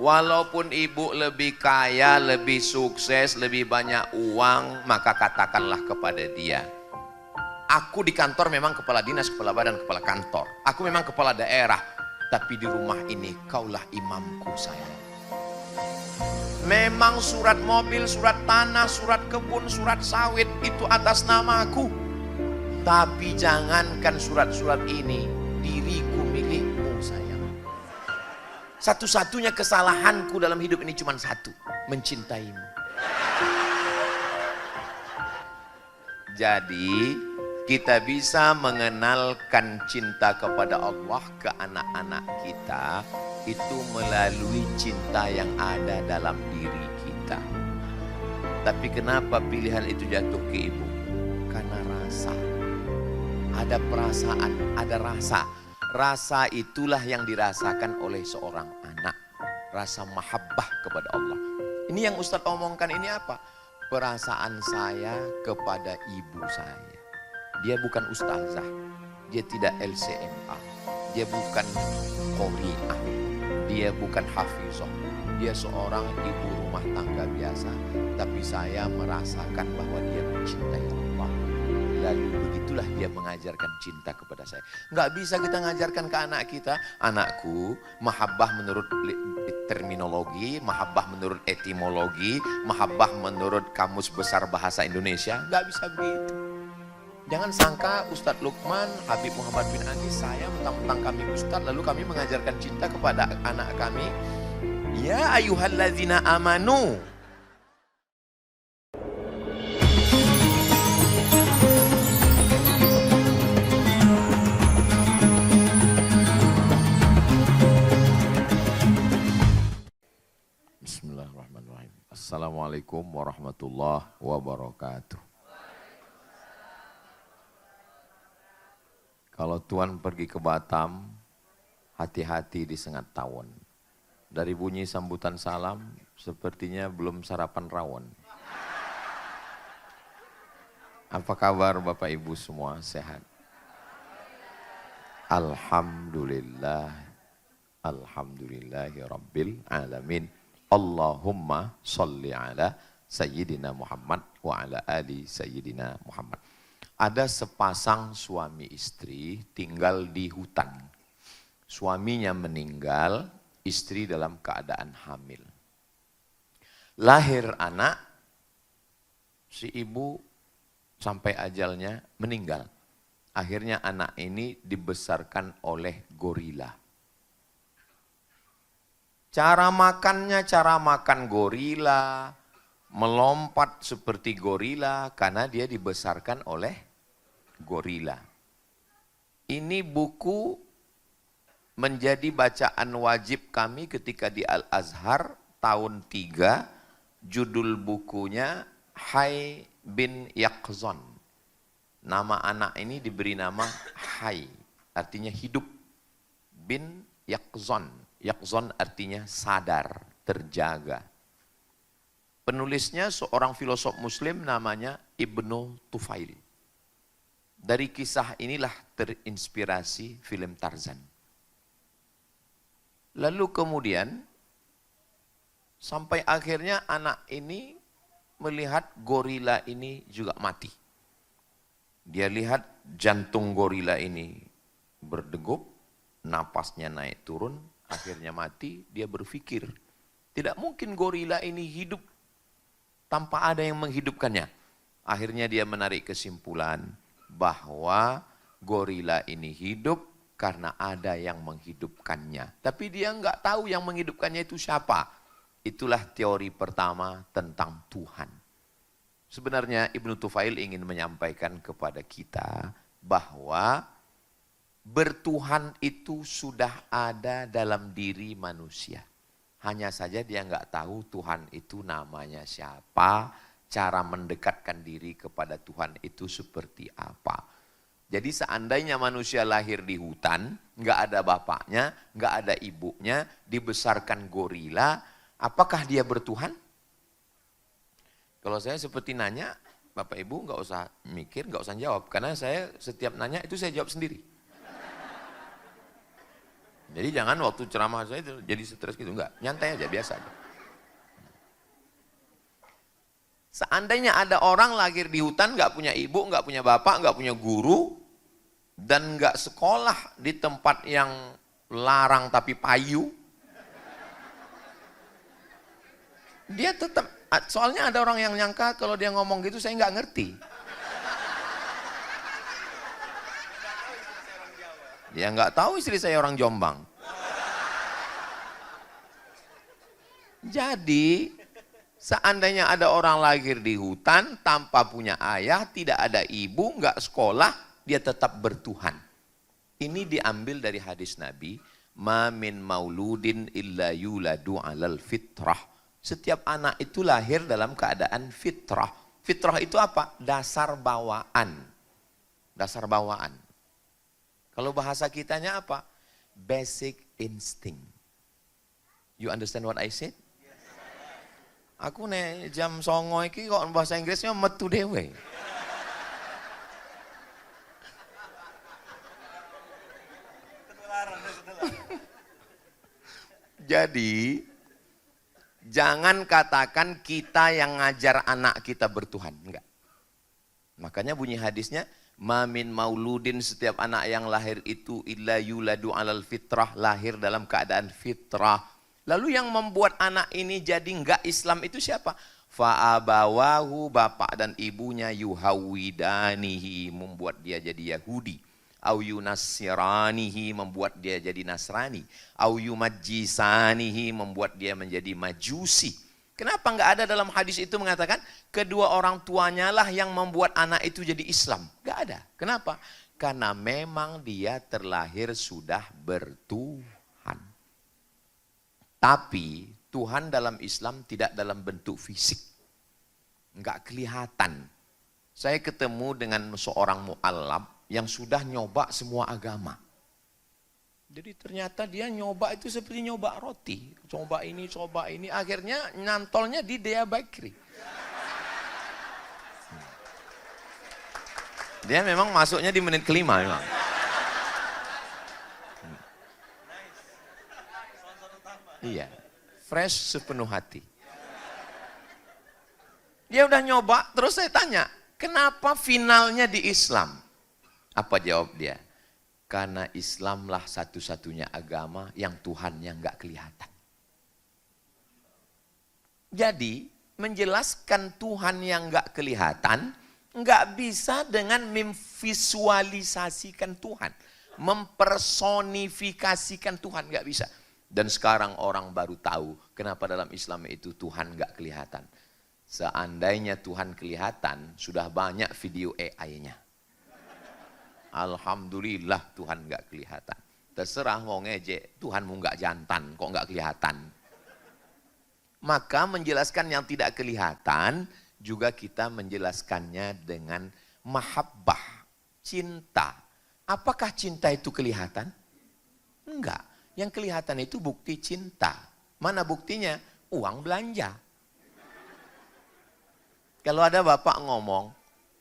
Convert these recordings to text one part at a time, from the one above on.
Walaupun ibu lebih kaya, lebih sukses, lebih banyak uang, maka katakanlah kepada dia, aku di kantor memang kepala dinas, kepala badan, kepala kantor. Aku memang kepala daerah, tapi di rumah ini kaulah imamku sayang. Memang surat mobil, surat tanah, surat kebun, surat sawit itu atas namaku. Tapi jangankan surat-surat ini, diriku milikmu sayang. Satu-satunya kesalahanku dalam hidup ini cuma satu, mencintaimu. Jadi kita bisa mengenalkan cinta kepada Allah ke anak-anak kita itu melalui cinta yang ada dalam diri kita. Tapi kenapa pilihan itu jatuh ke ibu? Karena rasa. Ada perasaan, ada rasa. Rasa itulah yang dirasakan oleh seorang anak. Rasa mahabbah kepada Allah. Ini yang Ustadz omongkan ini apa? Perasaan saya kepada ibu saya. Dia bukan ustazah, dia tidak LCMA, dia bukan qori'ah, dia bukan hafizah, dia seorang ibu rumah tangga biasa. Tapi saya merasakan bahwa dia mencintai Allah. Lalu begitulah dia mengajarkan cinta kepada saya. Nggak bisa kita ngajarkan ke anak kita, anakku, mahabbah menurut terminologi, mahabbah menurut etimologi, mahabbah menurut Kamus Besar Bahasa Indonesia. Nggak bisa begitu. Jangan sangka Ustadz Lukman, Habib Muhammad bin Anies, saya mentang-mentang kami Ustadz lalu kami mengajarkan cinta kepada anak kami. Ya ayyuhalladzina amanu. Bismillahirrahmanirrahim. Assalamualaikum warahmatullahi wabarakatuh. Kalau Tuan pergi ke Batam, hati-hati di Sengat Tawon. Dari bunyi sambutan salam, sepertinya belum sarapan rawon. Apa kabar Bapak Ibu semua, sehat? Alhamdulillah, alhamdulillahi rabbil alamin. Allahumma sholli ala Sayyidina Muhammad wa ala ali Sayyidina Muhammad. Ada sepasang suami istri tinggal di hutan. Suaminya meninggal, istri dalam keadaan hamil. Lahir anak, si ibu sampai ajalnya meninggal. Akhirnya anak ini dibesarkan oleh gorila. Cara makannya cara makan gorila, melompat seperti gorila karena dia dibesarkan oleh gorila. Ini buku menjadi bacaan wajib kami ketika di Al-Azhar tahun 3. Judul bukunya Hai bin Yaqzon. Nama anak ini diberi nama Hai, artinya hidup. Bin Yaqzon. Yaqzon artinya sadar, terjaga. Penulisnya seorang filosof muslim namanya Ibnu Tufail. Dari kisah inilah terinspirasi film Tarzan. Lalu kemudian sampai akhirnya anak ini melihat gorila ini juga mati. Dia lihat jantung gorila ini berdegup, napasnya naik turun, akhirnya mati. Dia berpikir, tidak mungkin gorila ini hidup tanpa ada yang menghidupkannya. Akhirnya dia menarik kesimpulan bahwa gorila ini hidup karena ada yang menghidupkannya. Tapi dia nggak tahu yang menghidupkannya itu siapa. Itulah teori pertama tentang Tuhan. Sebenarnya Ibnu Tufail ingin menyampaikan kepada kita bahwa bertuhan itu sudah ada dalam diri manusia. Hanya saja dia nggak tahu Tuhan itu namanya siapa, cara mendekatkan diri kepada Tuhan itu seperti apa. Jadi seandainya manusia lahir di hutan, nggak ada bapaknya, nggak ada ibunya, dibesarkan gorila, apakah dia bertuhan? Kalau saya seperti nanya, Bapak Ibu nggak usah mikir, nggak usah jawab. Karena saya setiap nanya itu saya jawab sendiri. Jadi jangan waktu ceramah saya itu jadi stres gitu, enggak, nyantai aja, biasa aja. Seandainya ada orang lahir di hutan, nggak punya ibu, nggak punya bapak, nggak punya guru, dan nggak sekolah di tempat yang larang tapi payu, dia tetap, soalnya ada orang yang nyangka kalau dia ngomong gitu saya nggak ngerti. Dia nggak tahu istri saya orang Jombang. Jadi seandainya ada orang lahir di hutan tanpa punya ayah, tidak ada ibu, nggak sekolah, dia tetap bertuhan. Ini diambil dari hadis Nabi, ma min mauludin illa yuladu alal fitrah. Setiap anak itu lahir dalam keadaan fitrah. Fitrah itu apa? Dasar bawaan. Dasar bawaan. Kalau bahasa kitanya apa? Basic instinct. You understand what I said? Aku nih jam songo iki kok bahasa Inggrisnya metu dewe. Jadi jangan katakan kita yang ngajar anak kita bertuhan, enggak. Makanya bunyi hadisnya, ma min mauludin, setiap anak yang lahir itu illa yuladu alal fitrah, lahir dalam keadaan fitrah. Lalu yang membuat anak ini jadi enggak Islam itu siapa? Fa'abawahu, bapak dan ibunya, yuhawidanihi, membuat dia jadi Yahudi. Au yunassiranihi, membuat dia jadi Nasrani. Au yumajjisanihi, membuat dia menjadi Majusi. Kenapa enggak ada dalam hadis itu mengatakan kedua orang tuanya lah yang membuat anak itu jadi Islam? Enggak ada. Kenapa? Karena memang dia terlahir sudah bertuhan. Tapi Tuhan dalam Islam tidak dalam bentuk fisik. Enggak kelihatan. Saya ketemu dengan seorang mu'allab yang sudah nyoba semua agama. Jadi ternyata dia nyoba itu seperti nyoba roti. Coba ini. Akhirnya nyantolnya di Dea Bakery. Dia memang masuknya di menit kelima memang. Iya, fresh sepenuh hati. Dia udah nyoba, terus saya tanya, kenapa finalnya di Islam? Apa jawab dia? Karena Islamlah satu-satunya agama yang Tuhannya nggak kelihatan. Jadi menjelaskan Tuhan yang nggak kelihatan nggak bisa dengan memvisualisasikan Tuhan, mempersonifikasikan Tuhan, nggak bisa. Dan sekarang orang baru tahu kenapa dalam Islam itu Tuhan nggak kelihatan. Seandainya Tuhan kelihatan, sudah banyak video AI-nya. Alhamdulillah Tuhan nggak kelihatan. Terserah mau ngejek, Tuhanmu nggak jantan, kok nggak kelihatan. Maka menjelaskan yang tidak kelihatan, juga kita menjelaskannya dengan mahabbah, cinta. Apakah cinta itu kelihatan? Enggak. Yang kelihatan itu bukti cinta. Mana buktinya? Uang belanja. Kalau ada bapak ngomong,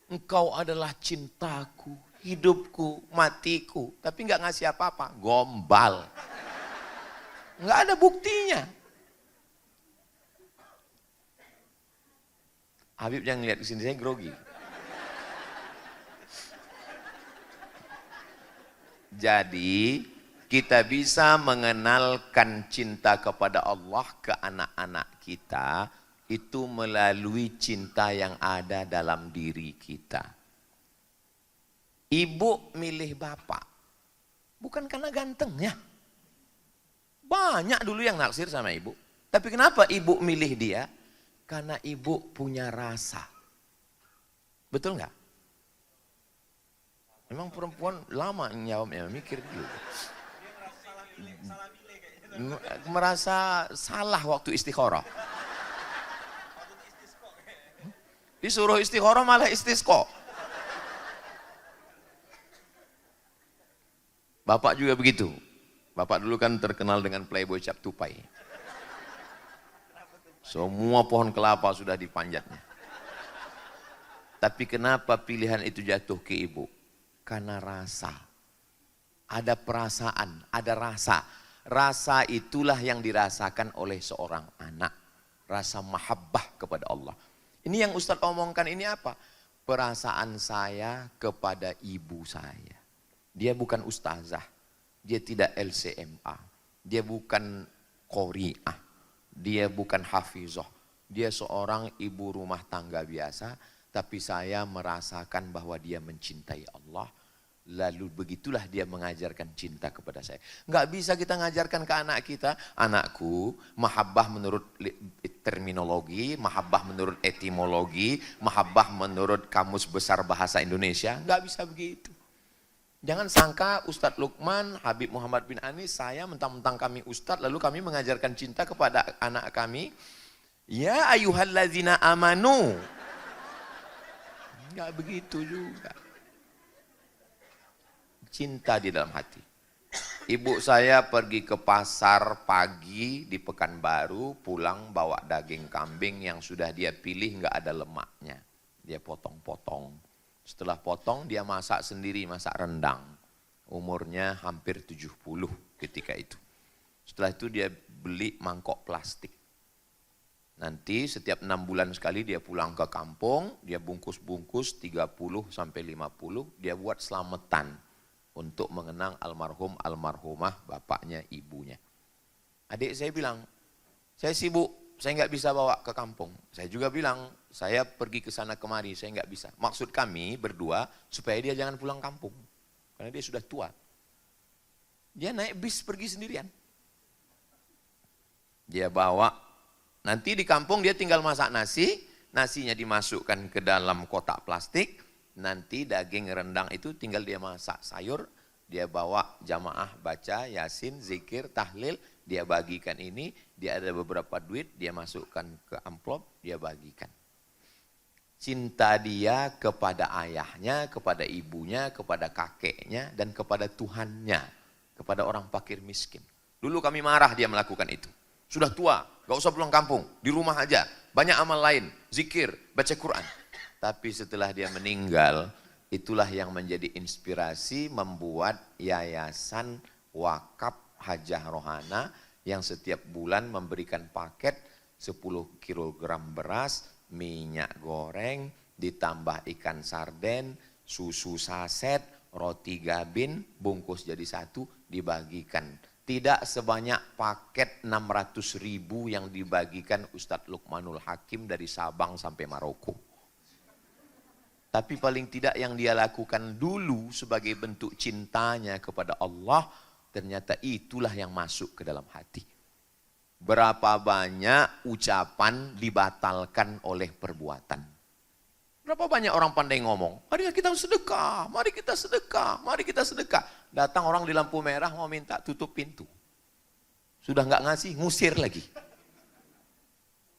engkau adalah cintaku, hidupku, matiku, tapi nggak ngasih apa-apa, gombal. Nggak ada buktinya. Habib jangan lihat ke sini, saya grogi. Jadi kita bisa mengenalkan cinta kepada Allah ke anak-anak kita itu melalui cinta yang ada dalam diri kita. Ibu milih bapak, bukan karena gantengnya. Banyak dulu yang naksir sama ibu. Tapi kenapa ibu milih dia? Karena ibu punya rasa. Betul nggak? Memang perempuan lama jawabnya, mikir dulu. Merasa salah waktu istikharah. Disuruh istikharah malah istisqa. Bapak juga begitu. Bapak dulu kan terkenal dengan playboy cap tupai. Semua pohon kelapa sudah dipanjatnya. Tapi kenapa pilihan itu jatuh ke ibu? Karena rasa. Ada perasaan, ada rasa. Rasa itulah yang dirasakan oleh seorang anak. Rasa mahabbah kepada Allah. Ini yang Ustadz omongkan ini apa? Perasaan saya kepada ibu saya. Dia bukan ustazah. Dia tidak LCMA. Dia bukan qori'ah. Dia bukan hafizah. Dia seorang ibu rumah tangga biasa. Tapi saya merasakan bahwa dia mencintai Allah. Lalu begitulah dia mengajarkan cinta kepada saya. Nggak bisa kita ngajarkan ke anak kita, anakku, mahabbah menurut terminologi, mahabbah menurut etimologi, mahabbah menurut Kamus Besar Bahasa Indonesia. Nggak bisa begitu. Jangan sangka Ustadz Lukman, Habib Muhammad bin Anis, saya mentang-mentang kami Ustadz, lalu kami mengajarkan cinta kepada anak kami. Ya ayuhallazina amanu. Nggak begitu juga. Cinta di dalam hati. Ibu saya pergi ke pasar pagi di Pekanbaru, pulang bawa daging kambing yang sudah dia pilih nggak ada lemaknya. Dia potong-potong. Setelah potong dia masak sendiri, masak rendang. Umurnya hampir 70 ketika itu. Setelah itu dia beli mangkok plastik. Nanti setiap 6 bulan sekali dia pulang ke kampung, dia bungkus-bungkus 30 sampai 50, dia buat selamatan. Untuk mengenang almarhum almarhumah bapaknya ibunya. Adik saya bilang, saya sibuk, saya nggak bisa bawa ke kampung. Saya juga bilang, saya pergi ke sana kemari, saya nggak bisa. Maksud kami berdua supaya dia jangan pulang kampung, karena dia sudah tua. Dia naik bis pergi sendirian. Dia bawa, nanti di kampung dia tinggal masak nasi, nasinya dimasukkan ke dalam kotak plastik. Nanti daging rendang itu tinggal dia masak sayur, dia bawa jamaah baca yasin, zikir, tahlil, dia bagikan ini, dia ada beberapa duit, dia masukkan ke amplop, dia bagikan. Cinta dia kepada ayahnya, kepada ibunya, kepada kakeknya, dan kepada Tuhannya, kepada orang fakir miskin. Dulu kami marah dia melakukan itu. Sudah tua, gak usah pulang kampung, di rumah aja, banyak amal lain, zikir, baca Quran. Tapi setelah dia meninggal, itulah yang menjadi inspirasi membuat yayasan wakaf Hajah Rohana yang setiap bulan memberikan paket 10 kg beras, minyak goreng, ditambah ikan sarden, susu saset, roti gabin, bungkus jadi satu, dibagikan. Tidak sebanyak paket 600.000 yang dibagikan Ustadz Lukmanul Hakim dari Sabang sampai Maroko. Tapi paling tidak yang dia lakukan dulu sebagai bentuk cintanya kepada Allah, ternyata itulah yang masuk ke dalam hati. Berapa banyak ucapan dibatalkan oleh perbuatan. Berapa banyak orang pandai ngomong, mari kita sedekah, mari kita sedekah, mari kita sedekah. Datang orang di lampu merah mau minta tutup pintu. Sudah nggak ngasih, ngusir lagi.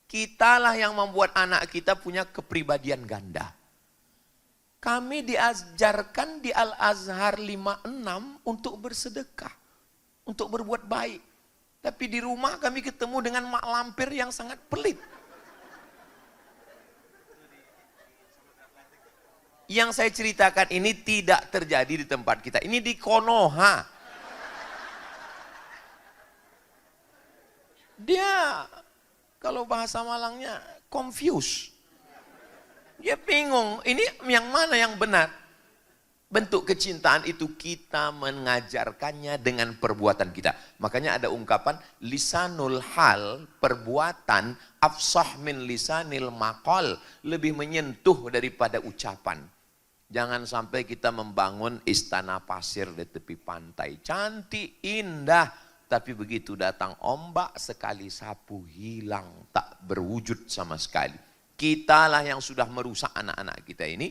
Kitalah yang membuat anak kita punya kepribadian ganda. Kami diajarkan di Al-Azhar 56 untuk bersedekah, untuk berbuat baik. Tapi di rumah kami ketemu dengan mak lampir yang sangat pelit. Yang saya ceritakan ini tidak terjadi di tempat kita, ini di Konoha. Dia, kalau bahasa Malangnya, confused. Dia bingung, ini yang mana yang benar? Bentuk kecintaan itu kita mengajarkannya dengan perbuatan kita. Makanya ada ungkapan, lisanul hal, perbuatan, afsah min lisanil maqal, lebih menyentuh daripada ucapan. Jangan sampai kita membangun istana pasir di tepi pantai. Cantik, indah, tapi begitu datang ombak, sekali sapu hilang, tak berwujud sama sekali. Kitalah yang sudah merusak anak-anak kita ini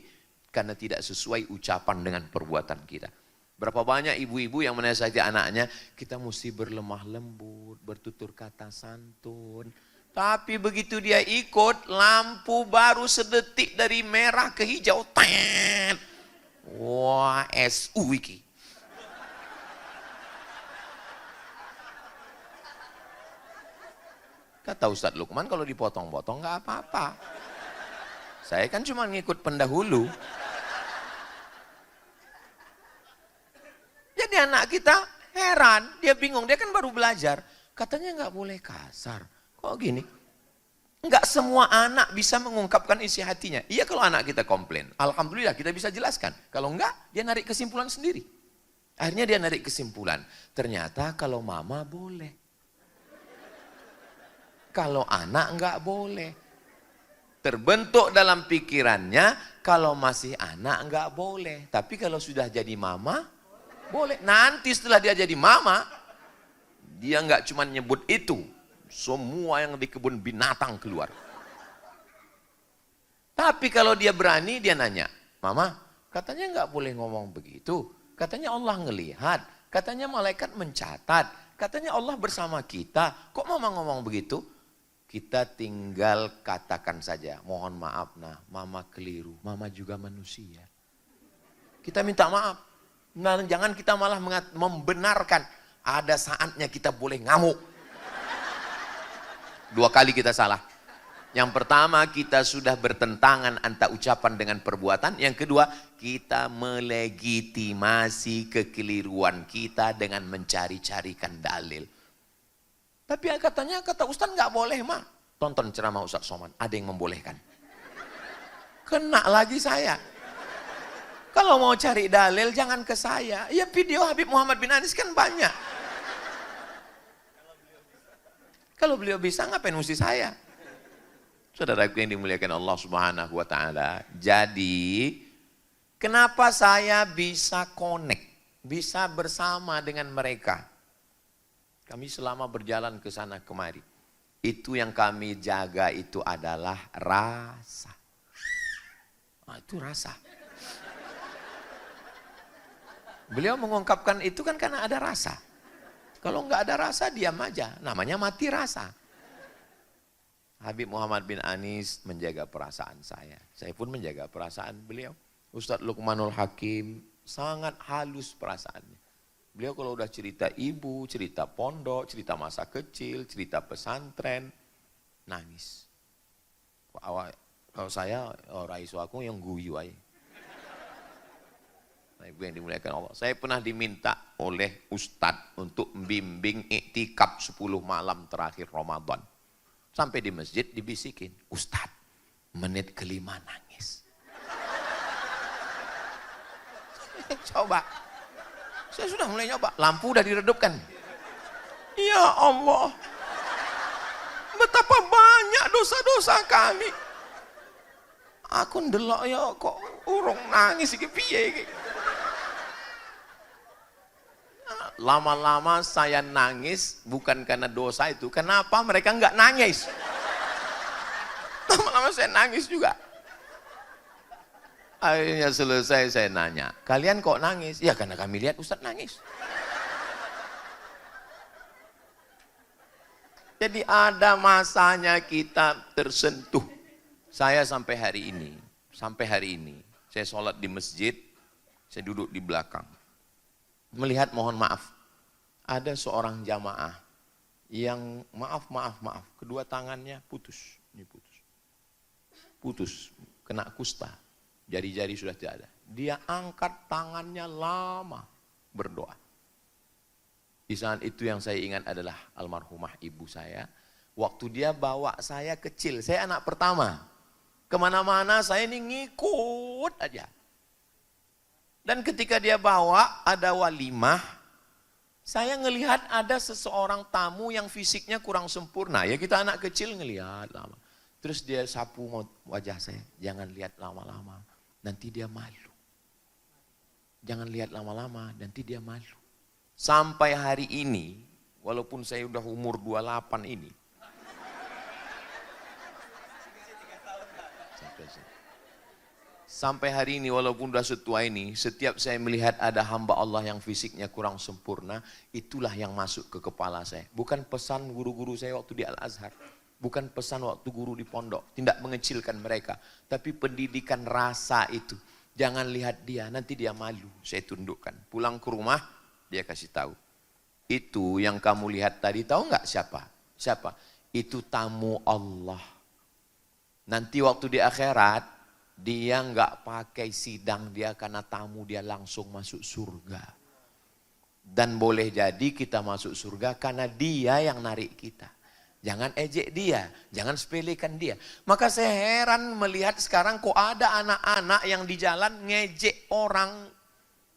karena tidak sesuai ucapan dengan perbuatan kita. Berapa banyak ibu-ibu yang menasihati anaknya, kita mesti berlemah lembut, bertutur kata santun. Tapi begitu dia ikut, lampu baru sedetik dari merah ke hijau, tet. Wah, SU iki. Kata Ustadz Lukman, kalau dipotong-potong nggak apa-apa. Saya kan cuma ngikut pendahulu. Jadi anak kita Heran, dia bingung, dia kan baru belajar. Katanya nggak boleh kasar. Kok gini? Enggak semua anak bisa mengungkapkan isi hatinya. Iya kalau anak kita komplain, alhamdulillah kita bisa jelaskan. Kalau enggak, dia narik kesimpulan sendiri. Akhirnya dia narik kesimpulan, ternyata kalau mama boleh. Kalau anak enggak boleh. Terbentuk dalam pikirannya, kalau masih anak enggak boleh. Tapi kalau sudah jadi mama, boleh. Nanti setelah dia jadi mama, dia enggak cuma nyebut itu. Semua yang di kebun binatang keluar. Tapi kalau dia berani, dia nanya, Mama, katanya nggak boleh ngomong begitu. Katanya Allah ngelihat, katanya malaikat mencatat, katanya Allah bersama kita. Kok Mama ngomong begitu? Kita tinggal katakan saja, mohon maaf nah, Mama keliru, Mama juga manusia. Kita minta maaf. Nah, jangan kita malah membenarkan. Ada saatnya kita boleh ngamuk. 2 kali kita salah. Yang pertama, kita sudah bertentangan antara ucapan dengan perbuatan. Yang kedua, kita melegitimasi kekeliruan kita dengan mencari-carikan dalil. Tapi katanya kata Ustaz nggak boleh, Ma. Tonton ceramah Ustaz Somad, ada yang membolehkan. Kena lagi saya. Kalau mau cari dalil jangan ke saya. Ya video Habib Muhammad bin Anis kan banyak. Kalau beliau bisa, ngapain mesti saya? Saudaraku yang dimuliakan Allah Subhanahu wa Ta'ala. Jadi, kenapa saya bisa connect, bisa bersama dengan mereka? Kami selama berjalan ke sana kemari. Itu yang kami jaga itu adalah rasa. Nah, itu rasa. Beliau mengungkapkan itu kan karena ada rasa. Kalau nggak ada rasa, diam aja. Namanya mati rasa. Habib Muhammad bin Anis menjaga perasaan saya. Saya pun menjaga perasaan beliau. Ustadz Luqmanul Hakim sangat halus perasaannya. Beliau kalau udah cerita ibu, cerita pondok, cerita masa kecil, cerita pesantren, nangis. Kalau saya, raiso aku yang guyu aja. Nah, ibu yang dimuliakan Allah. Saya pernah diminta oleh Ustadz untuk membimbing iktikaf 10 malam terakhir Ramadan. Sampai di masjid dibisikin, Ustadz, menit kelima nangis. Coba. Saya sudah mulai nyoba, lampu udah diredupkan. Ya Allah. Betapa banyak dosa-dosa kami. Aku ndelok ya kok urung nangis iki piye iki. Lama-lama saya nangis bukan karena dosa itu. Kenapa mereka enggak nangis? Lama-lama saya nangis juga. Akhirnya selesai saya nanya, kalian kok nangis? Ya karena kami lihat Ustadz nangis. Jadi ada masanya kita tersentuh. Saya sampai hari ini, saya sholat di masjid, saya duduk di belakang. Melihat mohon maaf, ada seorang jamaah yang maaf, kedua tangannya putus, ini putus, kena kusta, jari-jari sudah tidak ada. Dia angkat tangannya lama berdoa. Di saat itu yang saya ingat adalah almarhumah ibu saya. Waktu dia bawa saya kecil, saya anak pertama. Kemana-mana saya ini ngikut aja. Dan ketika dia bawa ada walimah, saya ngelihat ada seseorang tamu yang fisiknya kurang sempurna. Ya kita anak kecil ngelihat lama. Terus dia sapu wajah saya, jangan lihat lama-lama, nanti dia malu. Jangan lihat lama-lama, nanti dia malu. Sampai hari ini, walaupun saya udah umur 28 ini, sampai hari ini walaupun sudah setua ini, setiap saya melihat ada hamba Allah yang fisiknya kurang sempurna, itulah yang masuk ke kepala saya. Bukan pesan guru-guru saya waktu di Al-Azhar, bukan pesan waktu guru di pondok, tidak mengecilkan mereka, tapi pendidikan rasa itu. Jangan lihat dia, nanti dia malu. Saya tundukkan. Pulang ke rumah, dia kasih tahu. Itu yang kamu lihat tadi, tahu nggak siapa? Siapa? Itu tamu Allah. Nanti waktu di akhirat, dia nggak pakai sidang dia karena tamu, dia langsung masuk surga. Dan boleh jadi kita masuk surga karena dia yang narik kita. Jangan ejek dia, jangan sepelekan dia. Maka saya heran melihat sekarang kok ada anak-anak yang di jalan ngejek orang.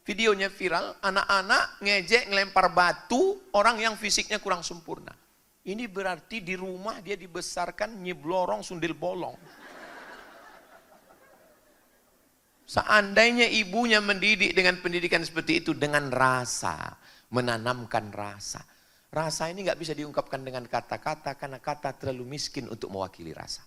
Videonya viral, anak-anak ngejek ngelempar batu orang yang fisiknya kurang sempurna. Ini berarti di rumah dia dibesarkan nyeblorong sundel bolong. Seandainya ibunya mendidik dengan pendidikan seperti itu, dengan rasa, menanamkan rasa. Rasa ini nggak bisa diungkapkan dengan kata-kata karena kata terlalu miskin untuk mewakili rasa.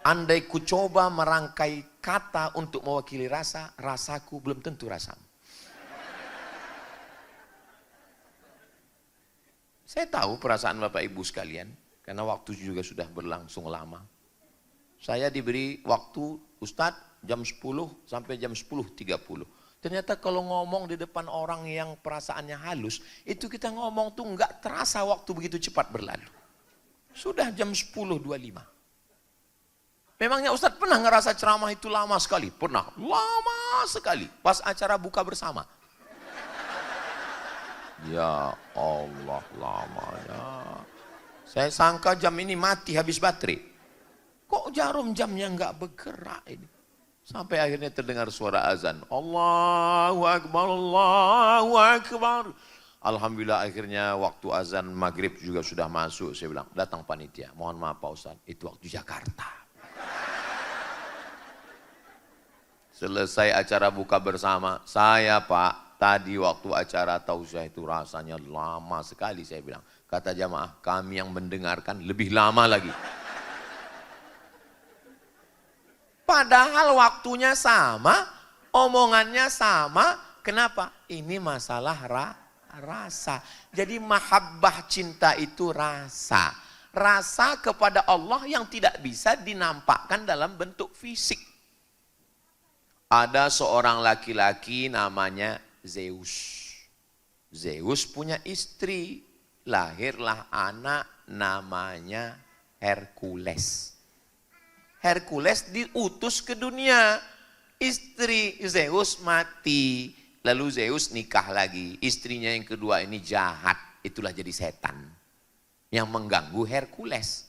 Andai ku coba merangkai kata untuk mewakili rasa, rasaku belum tentu rasamu. Saya tahu perasaan Bapak Ibu sekalian, karena waktu juga sudah berlangsung lama. Saya diberi waktu, Ustadz, jam 10 sampai jam 10.30. Ternyata kalau ngomong di depan orang yang perasaannya halus, itu kita ngomong tuh nggak terasa waktu begitu cepat berlalu. Sudah jam 10.25. Memangnya Ustadz pernah ngerasa ceramah itu lama sekali? Pernah, lama sekali. Pas acara buka bersama. Ya Allah, lamanya. Saya sangka jam ini mati habis baterai. Kok jarum jamnya nggak bergerak ini? Sampai akhirnya terdengar suara azan. Allahu Akbar, Allahu Akbar. Alhamdulillah akhirnya waktu azan maghrib juga sudah masuk. Saya bilang, datang panitia. Mohon maaf Pak Ustadz, itu waktu Jakarta. Selesai acara buka bersama, saya Pak, tadi waktu acara tausiah itu rasanya lama sekali saya bilang. Kata jamaah, kami yang mendengarkan lebih lama lagi. Padahal waktunya sama, omongannya sama. Kenapa? Ini masalah rasa. Jadi mahabbah cinta itu rasa. Rasa kepada Allah yang tidak bisa dinampakkan dalam bentuk fisik. Ada seorang laki-laki namanya Zeus. Zeus punya istri, lahirlah anak namanya Hercules. Hercules diutus ke dunia. Istri Zeus mati. Lalu Zeus nikah lagi. Istrinya yang kedua ini jahat. Itulah jadi setan. Yang mengganggu Hercules.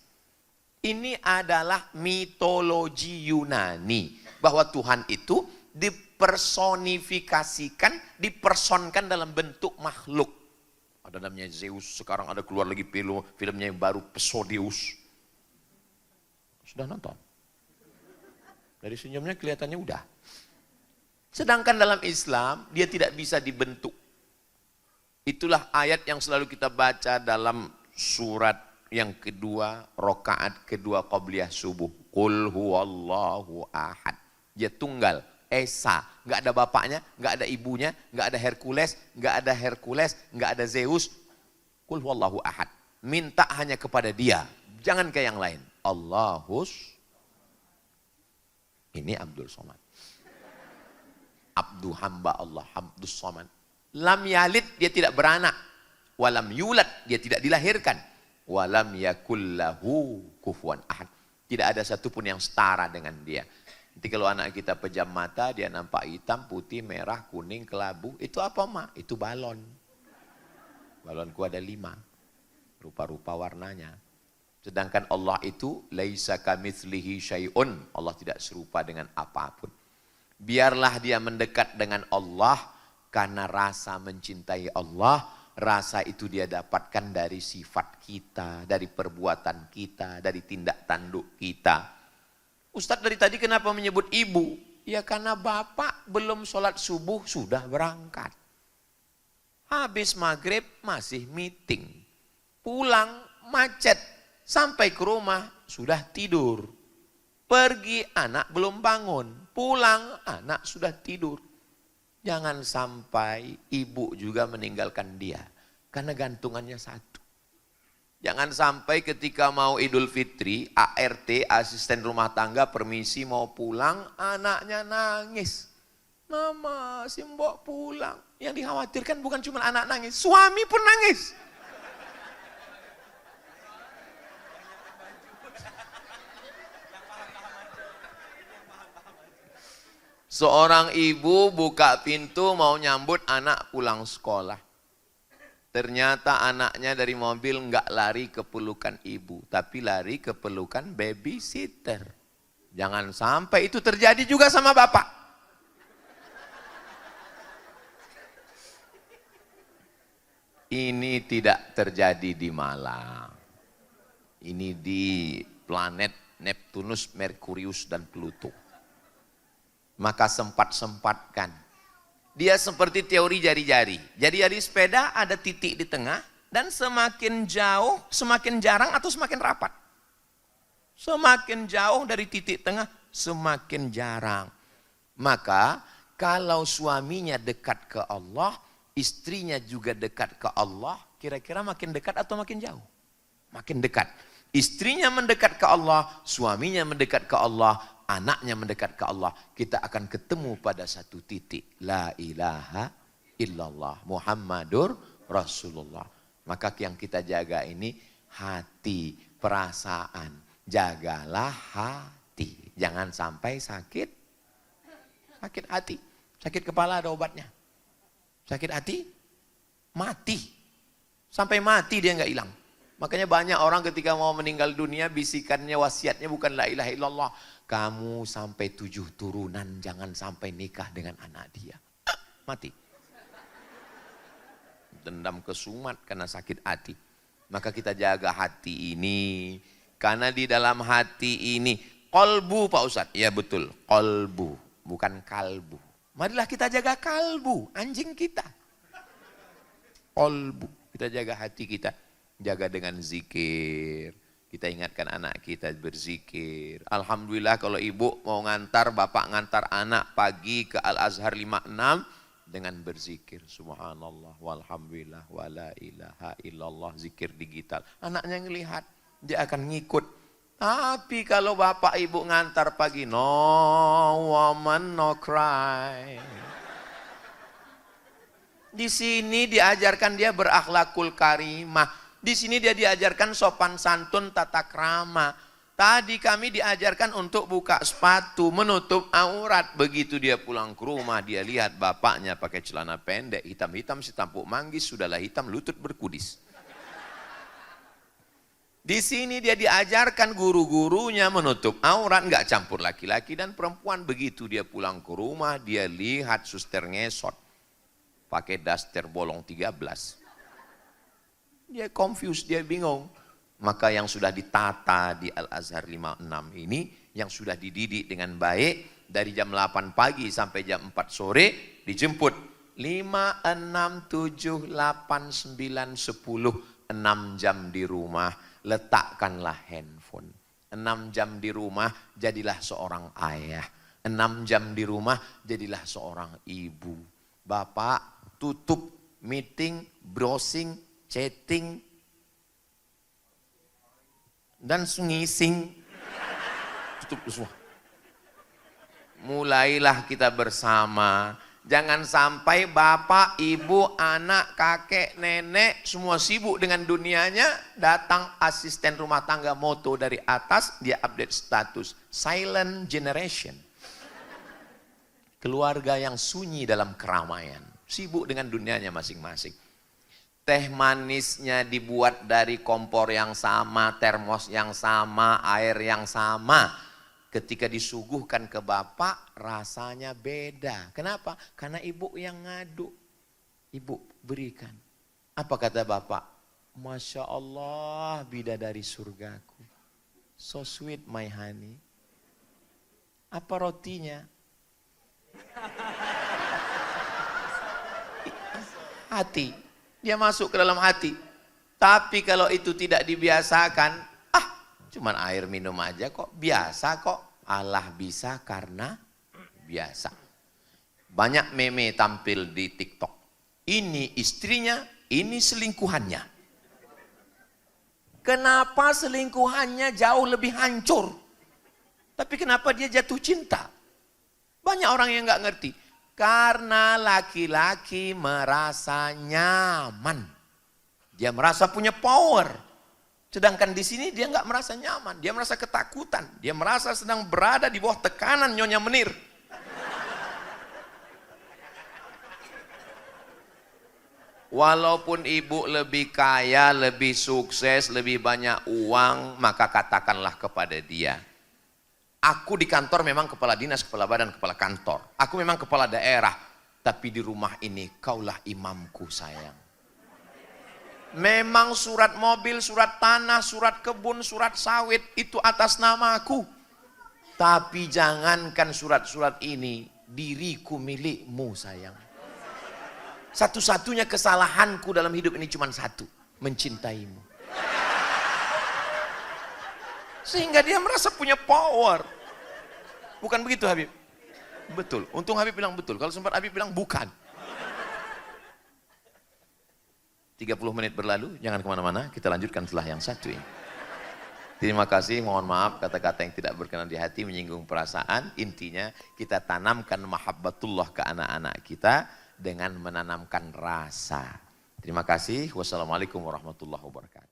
Ini adalah mitologi Yunani. Bahwa Tuhan itu dipersonifikasikan, dipersonkan dalam bentuk makhluk. Ada namanya Zeus, sekarang ada keluar lagi filmnya yang baru, Pesodeus. Sudah nonton? Dari senyumnya kelihatannya udah. Sedangkan dalam Islam, dia tidak bisa dibentuk. Itulah ayat yang selalu kita baca dalam surat yang kedua, rakaat kedua qabliyah subuh. Qul huwallahu ahad. Dia tunggal, esa, nggak ada bapaknya, nggak ada ibunya, nggak ada Hercules, nggak ada Zeus. Qul huwallahu ahad. Minta hanya kepada dia, jangan ke yang lain. Allahus. Ini Abdul Somad. Abdu hamba Allah, Abdus Somad. Lam yalid, dia tidak beranak. Walam yulad, dia tidak dilahirkan. Walam yakullahu kufuwan ahad. Tidak ada satupun yang setara dengan dia. Nanti kalau anak kita pejam mata, dia nampak hitam, putih, merah, kuning, kelabu. Itu apa mak? Itu balon. Balonku ada 5. Rupa-rupa warnanya. Sedangkan Allah itu laisa kamitslihi syai'un. Allah tidak serupa dengan apapun. Biarlah dia mendekat dengan Allah karena rasa mencintai Allah, rasa itu dia dapatkan dari sifat kita, dari perbuatan kita, dari tindak tanduk kita. Ustadz dari tadi kenapa menyebut ibu? Ya karena bapak belum sholat subuh sudah berangkat. Habis maghrib masih meeting. Pulang macet. Sampai ke rumah sudah tidur. Pergi anak belum bangun. Pulang anak sudah tidur. Jangan sampai ibu juga meninggalkan dia. Karena gantungannya satu. Jangan sampai ketika mau Idul Fitri, ART, asisten rumah tangga, permisi mau pulang, anaknya nangis. Mama, si mbok pulang. Yang dikhawatirkan bukan cuma anak nangis, suami pun nangis. Seorang ibu buka pintu mau nyambut anak pulang sekolah. Ternyata anaknya dari mobil nggak lari ke pelukan ibu, tapi lari ke pelukan babysitter. Jangan sampai itu terjadi juga sama bapak. Ini tidak terjadi di Malang. Ini di planet Neptunus, Merkurius, dan Pluto. Maka sempat-sempatkan. Dia seperti teori jari-jari. Jari-jari sepeda ada titik di tengah, dan semakin jauh, semakin jarang atau semakin rapat. Semakin jauh dari titik tengah, semakin jarang. Maka kalau suaminya dekat ke Allah, istrinya juga dekat ke Allah, kira-kira makin dekat atau makin jauh? Makin dekat. Istrinya mendekat ke Allah, suaminya mendekat ke Allah, anaknya mendekat ke Allah. Kita akan ketemu pada satu titik. La ilaha illallah Muhammadur Rasulullah. Maka yang kita jaga ini hati, perasaan. Jagalah hati. Jangan sampai sakit. Sakit hati. Sakit kepala ada obatnya. Sakit hati, mati. Sampai mati dia nggak hilang. Makanya banyak orang ketika mau meninggal dunia, bisikannya, wasiatnya bukan la ilaha illallah. Kamu sampai 7 turunan jangan sampai nikah dengan anak dia. Mati. Dendam kesumat karena sakit hati. Maka kita jaga hati ini. Karena di dalam hati ini, kolbu Pak Ustadz. Ya betul, kolbu. Bukan kalbu. Marilah kita jaga kalbu, anjing kita. Kolbu, kita jaga hati kita. Jaga dengan zikir. Kita ingatkan anak kita berzikir. Alhamdulillah kalau ibu mau ngantar, bapak ngantar anak pagi ke Al-Azhar 56 dengan berzikir. Subhanallah, walhamdulillah, wala ilaha illallah, zikir digital. Anaknya ngelihat, dia akan ngikut. Tapi kalau bapak ibu ngantar pagi, no woman no cry. Di sini diajarkan dia berakhlakul karimah. Di sini dia diajarkan sopan santun tata krama. Tadi kami diajarkan untuk buka sepatu, menutup aurat. Begitu dia pulang ke rumah, dia lihat bapaknya pakai celana pendek, hitam-hitam, si tampuk manggis, sudahlah hitam, lutut berkudis. Di sini dia diajarkan guru-gurunya menutup aurat, nggak campur laki-laki dan perempuan. Begitu dia pulang ke rumah, dia lihat suster ngesot, pakai daster bolong 13. Dia confused, dia bingung. Maka yang sudah ditata di Al-Azhar 56 ini, yang sudah dididik dengan baik, dari jam 8 pagi sampai jam 4 sore, dijemput. 5, 6, 7, 8, 9, 10, 6 jam di rumah. Letakkanlah handphone. 6 jam di rumah, jadilah seorang ayah. 6 jam di rumah, jadilah seorang ibu. Bapak tutup meeting, browsing, chatting, dan ngising. Tutup semua. Mulailah kita bersama. Jangan sampai bapak, ibu, anak, kakek, nenek semua sibuk dengan dunianya. Datang asisten rumah tangga moto dari atas, dia update status. Silent generation. Keluarga yang sunyi dalam keramaian. Sibuk dengan dunianya masing-masing. Teh manisnya dibuat dari kompor yang sama, termos yang sama, air yang sama. Ketika disuguhkan ke bapak, rasanya beda. Kenapa? Karena ibu yang ngadu. Ibu berikan. Apa kata bapak? Masya Allah, bidadari surgaku. So sweet my honey. Apa rotinya? Hati. Dia masuk ke dalam hati. Tapi kalau itu tidak dibiasakan, cuman air minum aja kok, biasa kok. Allah bisa karena biasa. Banyak meme tampil di TikTok. Ini istrinya, ini selingkuhannya. Kenapa selingkuhannya jauh lebih hancur? Tapi kenapa dia jatuh cinta? Banyak orang yang nggak ngerti. Karena laki-laki merasa nyaman. Dia merasa punya power. Sedangkan di sini dia nggak merasa nyaman, dia merasa ketakutan, dia merasa sedang berada di bawah tekanan Nyonya Menir. Walaupun ibu lebih kaya, lebih sukses, lebih banyak uang, maka katakanlah kepada dia, aku di kantor memang kepala dinas, kepala badan, kepala kantor. Aku memang kepala daerah, tapi di rumah ini kaulah imamku sayang. Memang surat mobil, surat tanah, surat kebun, surat sawit itu atas namaku. Tapi jangankan surat-surat ini, diriku milikmu sayang. Satu-satunya kesalahanku dalam hidup ini cuma satu, mencintaimu. Sehingga dia merasa punya power. Bukan begitu Habib? Betul, untung Habib bilang betul. Kalau sempat Habib bilang bukan. 30 menit berlalu, jangan kemana-mana, kita lanjutkan setelah yang satu ini. Terima kasih, mohon maaf kata-kata yang tidak berkenan di hati, menyinggung perasaan. Intinya kita tanamkan mahabbatullah ke anak-anak kita dengan menanamkan rasa. Terima kasih, wassalamualaikum warahmatullahi wabarakatuh.